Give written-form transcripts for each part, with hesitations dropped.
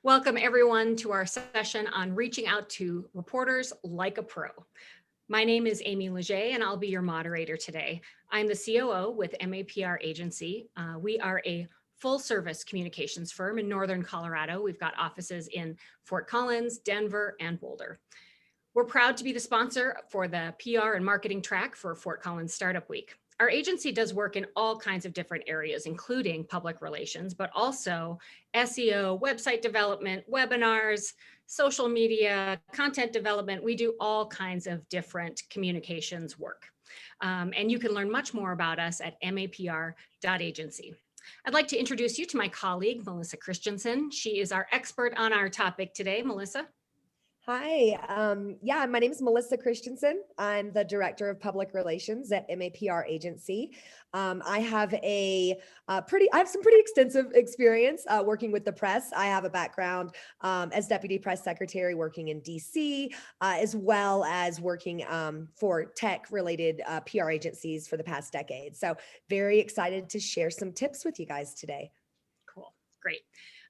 Welcome everyone to our session on reaching out to reporters like a pro. My name is Amy Leger and I'll be your moderator today. I'm the COO with MAPR Agency. We are a full service communications firm in Northern Colorado. We've got offices in Fort Collins, Denver, and Boulder. We're proud to be the sponsor for the PR and marketing track for Fort Collins Startup Week. Our agency does work in all kinds of different areas, including public relations, but also SEO, website development, webinars, social media, content development. We do all kinds of different communications work. And you can learn much more about us at mapr.agency. I'd like to introduce you to my colleague, Melissa Christensen. She is our expert on our topic today. Melissa. Hi, my name is Melissa Christensen. I'm the Director of Public Relations at MAPR Agency. I have some pretty extensive experience working with the press. I have a background as Deputy Press Secretary working in DC, as well as working for tech-related PR agencies for the past decade. So very excited to share some tips with you guys today. Cool, great.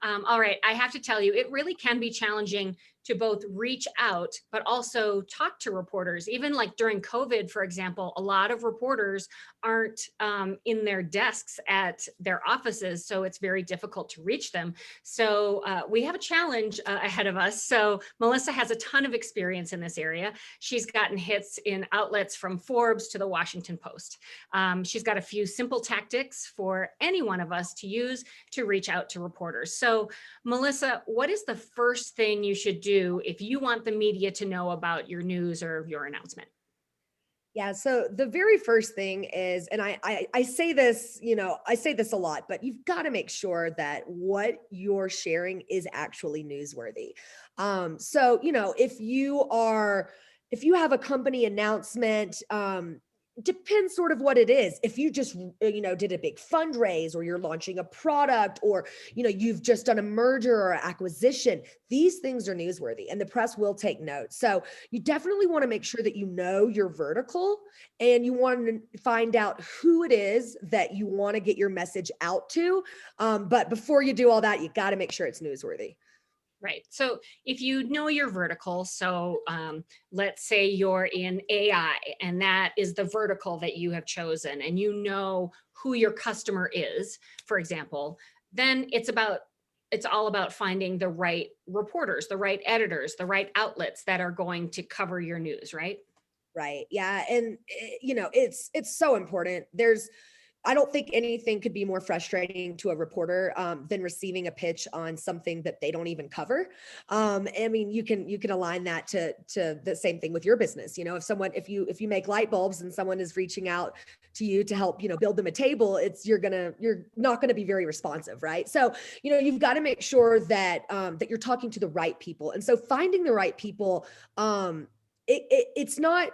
All right, I have to tell you, it really can be challenging to both reach out, but also talk to reporters. Even like during COVID, for example, a lot of reporters aren't in their desks at their offices, so it's very difficult to reach them. So we have a challenge ahead of us. So Melissa has a ton of experience in this area. She's gotten hits in outlets from Forbes to the Washington Post. She's got a few simple tactics for any one of us to use to reach out to reporters. So Melissa, what is the first thing you should do if you want the media to know about your news or your announcement? Yeah, so the very first thing is, and I say this, I say this a lot, but you've got to make sure that what you're sharing is actually newsworthy. If you have a company announcement, depends sort of what it is. If you just, did a big fundraise, or you're launching a product, or, you've just done a merger or acquisition, these things are newsworthy and the press will take notes. So you definitely want to make sure that you know your vertical, and you want to find out who it is that you want to get your message out to. But before you do all that, you got to make sure it's newsworthy. Right. So if you know your vertical, so let's say you're in AI and that is the vertical that you have chosen, and you know who your customer is, for example, then it's all about finding the right reporters, the right editors, the right outlets that are going to cover your news, right? Right. Yeah. And it's so important. I don't think anything could be more frustrating to a reporter than receiving a pitch on something that they don't even cover. I mean, you can align that to the same thing with your business. If you make light bulbs and someone is reaching out to you to help, build them a table, you're not gonna be very responsive, right? So, you've got to make sure that that you're talking to the right people, and so finding the right people. It's not,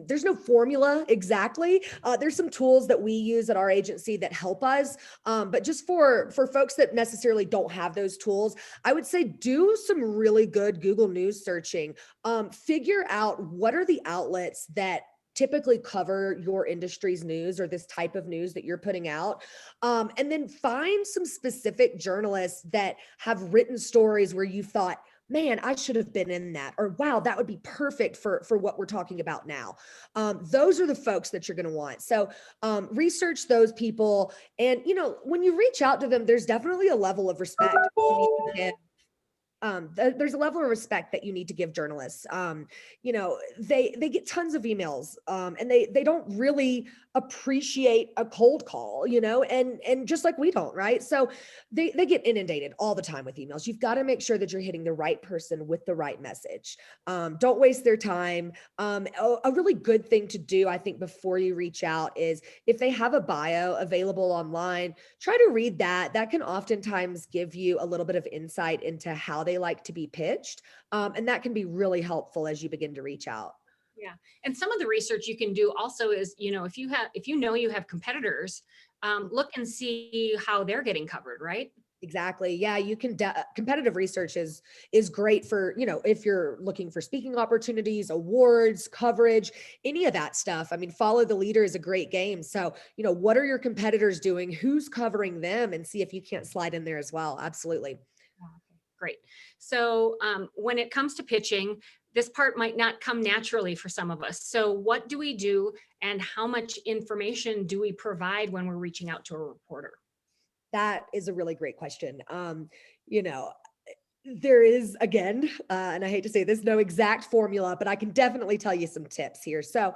there's no formula exactly. There's some tools that we use at our agency that help us. But just for folks that necessarily don't have those tools, I would say do some really good Google News searching. Figure out what are the outlets that typically cover your industry's news or this type of news that you're putting out. And then find some specific journalists that have written stories where you thought, man, I should have been in that, or wow, that would be perfect for what we're talking about now. Those are the folks that you're going to want. So research those people. And, when you reach out to them, there's definitely a level of respect you need to give. There's a level of respect that you need to give journalists. They get tons of emails, and they don't really appreciate a cold call, and just like we don't, right? So they get inundated all the time with emails. You've got to make sure that you're hitting the right person with the right message. Don't waste their time. A really good thing to do, I think, before you reach out is if they have a bio available online, try to read that. That can oftentimes give you a little bit of insight into how they like to be pitched. And that can be really helpful as you begin to reach out. Yeah. And some of the research you can do also is, if you have competitors, look and see how they're getting covered, right? Exactly. Yeah, you can competitive research is great for, if you're looking for speaking opportunities, awards, coverage, any of that stuff. I mean, follow the leader is a great game. So, what are your competitors doing? Who's covering them? And see if you can't slide in there as well. Absolutely. Great. So when it comes to pitching, this part might not come naturally for some of us. So what do we do and how much information do we provide when we're reaching out to a reporter? That is a really great question. You know, there is, again, and I hate to say this, no exact formula, but I can definitely tell you some tips here. So,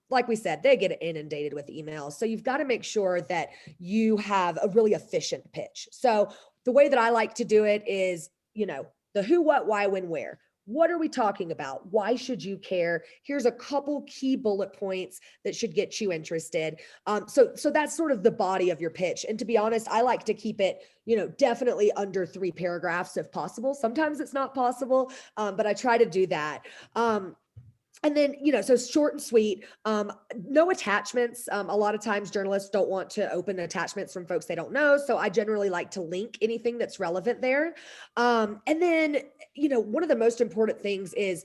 like we said, they get inundated with emails. So you've got to make sure that you have a really efficient pitch. So the way that I like to do it is, the who, what, why, when, where. What are we talking about? Why should you care? Here's a couple key bullet points that should get you interested. So that's sort of the body of your pitch. And to be honest, I like to keep it, definitely under 3 paragraphs if possible. Sometimes it's not possible, but I try to do that. And then, so short and sweet, no attachments. A lot of times journalists don't want to open attachments from folks they don't know. So I generally like to link anything that's relevant there. And then, one of the most important things is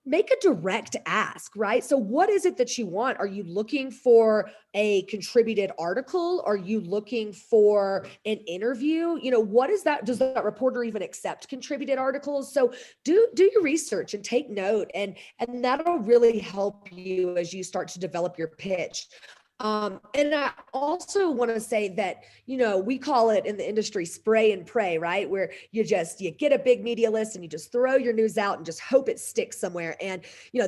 make a direct ask, right? So what is it that you want? Are you looking for a contributed article? Are you looking for an interview? What is that? Does that reporter even accept contributed articles? So do your research and take note, and that'll really help you as you start to develop your pitch. And I also want to say that, we call it in the industry spray and pray, right? Where you get a big media list and you just throw your news out and just hope it sticks somewhere. And,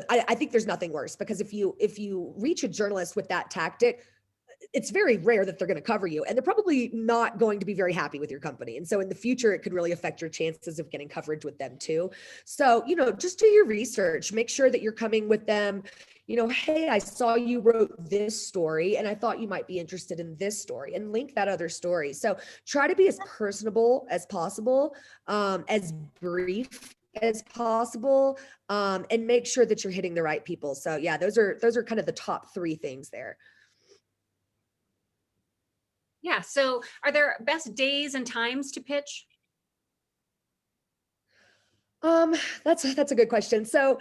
I think there's nothing worse, because if you reach a journalist with that tactic, it's very rare that they're going to cover you, and they're probably not going to be very happy with your company. And so in the future, it could really affect your chances of getting coverage with them too. So, just do your research, make sure that you're coming with them, hey, I saw you wrote this story and I thought you might be interested in this story, and link that other story. So try to be as personable as possible, as brief as possible, and make sure that you're hitting the right people. So yeah, those are kind of the top 3 things there. Yeah. So are there best days and times to pitch? That's a good question. So,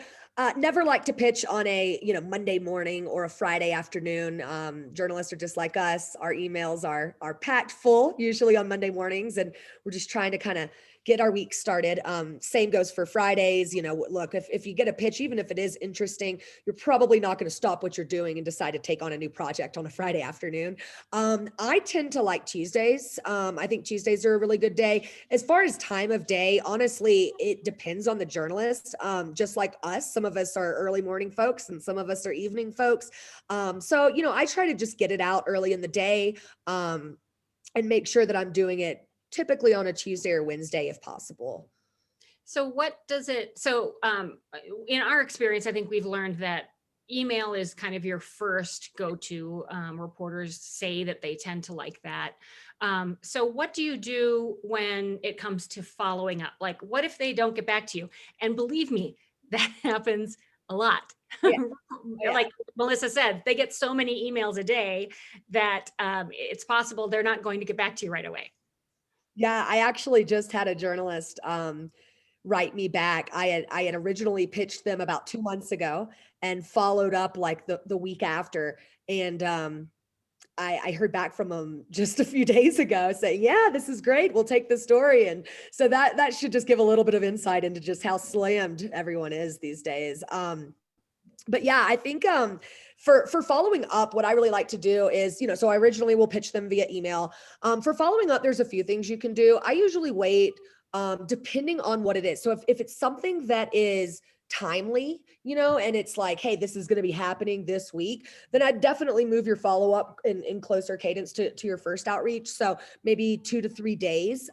never like to pitch on a, Monday morning or a Friday afternoon. Journalists are just like us. Our emails are packed full, usually on Monday mornings, and we're just trying to kind of get our week started. Same goes for Fridays. Look, if you get a pitch, even if it is interesting, you're probably not going to stop what you're doing and decide to take on a new project on a Friday afternoon. I tend to like Tuesdays. I think Tuesdays are a really good day. As far as time of day, honestly, it depends on the journalist. Just like us, some of us are early morning folks and some of us are evening folks. So, I try to just get it out early in the day, and make sure that I'm doing it typically on a Tuesday or Wednesday if possible. So in our experience, I think we've learned that email is kind of your first go-to. Reporters say that they tend to like that. So what do you do when it comes to following up? Like, what if they don't get back to you? And believe me, that happens a lot. Yeah. Yeah. Like Melissa said, they get so many emails a day that it's possible they're not going to get back to you right away. Yeah, I actually just had a journalist write me back. I had originally pitched them about 2 months ago and followed up like the week after. And I heard back from them just a few days ago saying, yeah, this is great. We'll take the story. And so that should just give a little bit of insight into just how slammed everyone is these days. But yeah, I think for following up, what I really like to do is, so I originally will pitch them via email. For following up, there's a few things you can do. I usually wait, depending on what it is. So if it's something that is timely, and it's like, hey, this is going to be happening this week, then I'd definitely move your follow-up in closer cadence to your first outreach. So maybe 2 to 3 days,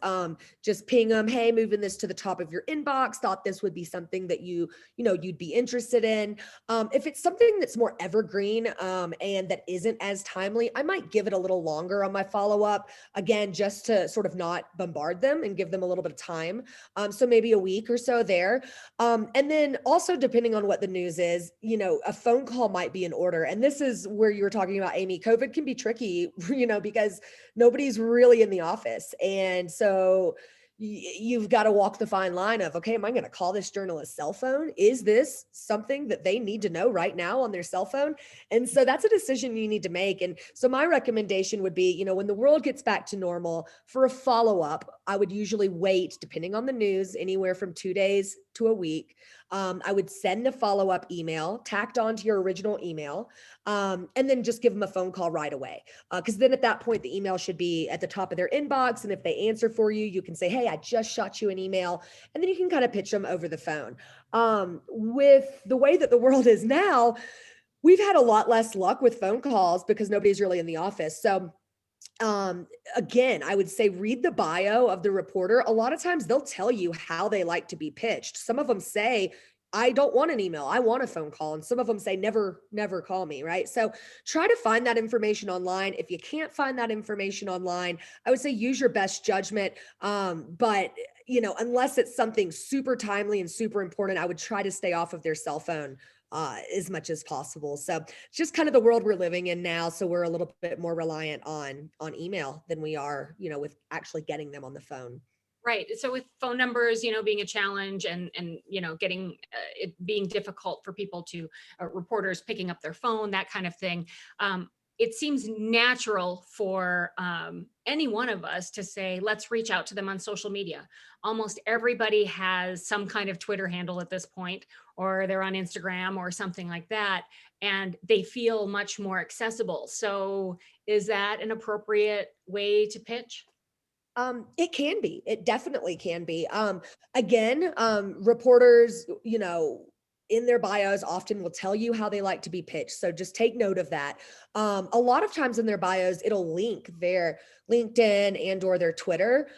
just ping them, hey, moving this to the top of your inbox, thought this would be something that you'd be interested in. If it's something that's more evergreen, and that isn't as timely, I might give it a little longer on my follow-up, again, just to sort of not bombard them and give them a little bit of time. So maybe a week or so there. And then also, depending on what the news is, a phone call might be in order. And this is where you were talking about, Amy. COVID can be tricky, because nobody's really in the office. And so you've got to walk the fine line of, okay, am I going to call this journalist's cell phone? Is this something that they need to know right now on their cell phone? And so that's a decision you need to make. And so my recommendation would be, when the world gets back to normal, for a follow-up, I would usually wait, depending on the news, anywhere from 2 days to a week. I would send a follow-up email tacked onto your original email, and then just give them a phone call right away. Because then at that point, the email should be at the top of their inbox. And if they answer for you, you can say, hey, I just shot you an email. And then you can kind of pitch them over the phone. With the way that the world is now, we've had a lot less luck with phone calls because nobody's really in the office. So again, I would say read the bio of the reporter. A lot of times they'll tell you how they like to be pitched. Some of them say, I don't want an email. I want a phone call. And some of them say, never call me. Right. So try to find that information online. If you can't find that information online, I would say use your best judgment. But unless it's something super timely and super important, I would try to stay off of their cell phone as much as possible. So it's just kind of the world we're living in now. So we're a little bit more reliant on email than we are, with actually getting them on the phone. Right. So with phone numbers, being a challenge and getting it being difficult for people to reporters picking up their phone, that kind of thing. It seems natural for any one of us to say, let's reach out to them on social media. Almost everybody has some kind of Twitter handle at this point, or they're on Instagram or something like that, and they feel much more accessible. So is that an appropriate way to pitch? It can be. It definitely can be. Again, reporters, in their bios often will tell you how they like to be pitched. So just take note of that. A lot of times in their bios, it'll link their LinkedIn and or their Twitter.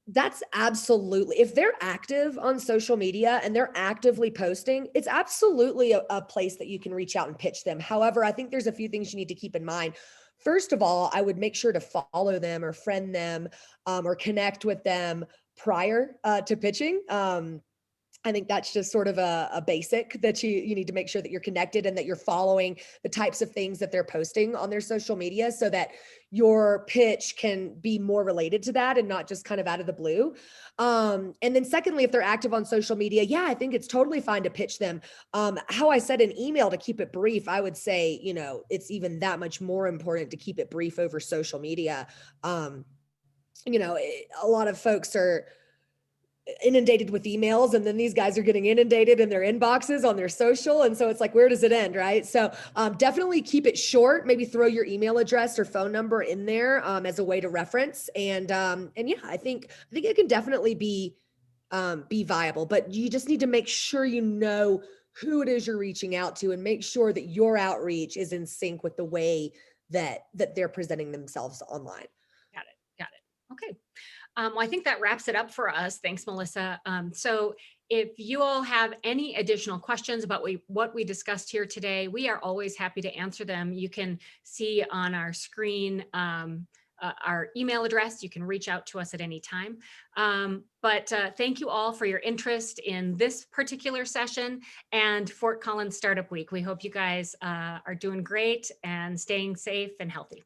That's absolutely, if they're active on social media and they're actively posting, it's absolutely a place that you can reach out and pitch them. However, I think there's a few things you need to keep in mind. First of all, I would make sure to follow them or friend them, or connect with them prior to pitching. I think that's just sort of a basic that you need to make sure that you're connected and that you're following the types of things that they're posting on their social media so that your pitch can be more related to that and not just kind of out of the blue. And then secondly, if they're active on social media, yeah, I think it's totally fine to pitch them. How I said an email to keep it brief, I would say, it's even that much more important to keep it brief over social media. A lot of folks are inundated with emails, and then these guys are getting inundated in their inboxes on their social. And so it's like, where does it end? Right. So definitely keep it short, maybe throw your email address or phone number in there as a way to reference. And yeah, I think it can definitely be viable, but you just need to make sure you know who it is you're reaching out to and make sure that your outreach is in sync with the way that they're presenting themselves online. Got it. Got it. Okay. Well, I think that wraps it up for us. Thanks, Melissa. So if you all have any additional questions about what we discussed here today, we are always happy to answer them. You can see on our screen our email address. You can reach out to us at any time. But thank you all for your interest in this particular session and Fort Collins Startup Week. We hope you guys are doing great and staying safe and healthy.